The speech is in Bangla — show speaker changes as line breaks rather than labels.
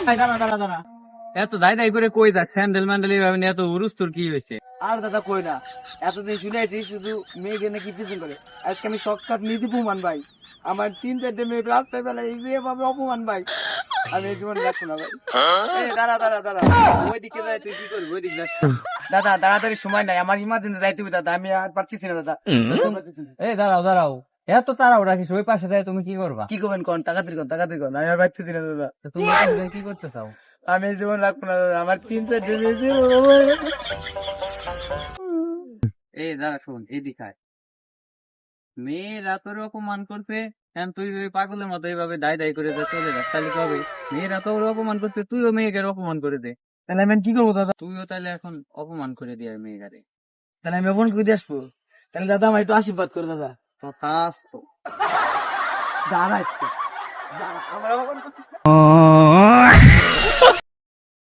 দাঁড়া দাঁড়া দাঁড়া,
এত দাই দাই করে কই যা স্যান্ডেল ম্যান্ডেল এইভাবে নিয়ে এত উরুস তোর কি হয়েছে?
আর দাদা কই না, এতদিন শুনে আছি শুধু মেয়েকে নাকি পিছন করে, আজকে আমি সৎকার নিজে প্রমাণ ভাই। আমার 3-4টে মেয়ে রাস্তায় বেলায় এই যে ভাবে অপমান ভাই, আমি এই জীবন রাখবো না ভাই। এই দাঁড়া দাঁড়া দাঁড়া,
ওইদিকে যাই তুই কি করবি? ওইদিকে যাস।
দাদা তাড়াতাড়ি সময় নাই, আমার ইমার্জেন্সি যাইতে হবে দাদা, আমি আর পারতেছি না দাদা।
এই দাঁড়াও দাঁড়াও, এত তাড়াও রাখিস, ওই পাশে যায় তুমি কি করবা?
কি করবেন কোন, তাড়াতাড়ি কোন, আমি আর পারতেছি না দাদা।
তো তুমি ওই পাশে যাই কি করতে চাও?
আমি এই জীবন রাখবো না দাদা, আমার 3-4টে মেয়ে।
এই দাঁড়া শোন, এদিকে আয়। মেয়েরা তোর অপমান করছে, এখন তুই ওই পাগলের মতো এইভাবে দায় দায় করে যা চলে যাস, তাহলে কি হবে? মেয়েরা তো ওর অপমান করছে, তুইও মেয়েকে অপমান করে দে।
তাহলে আমি কি করবো দাদা?
তুইও তাহলে এখন অপমান করে দিয়ে মেয়েটারে।
তাহলে আমি বোন করে দিয়ে আসবো? তাহলে দাদা আমার একটু আশীর্বাদ করো দাদা।
তো তাস তো
দাঁড়া আজকে, দাঁড়া, আমার অপমান করছিস না।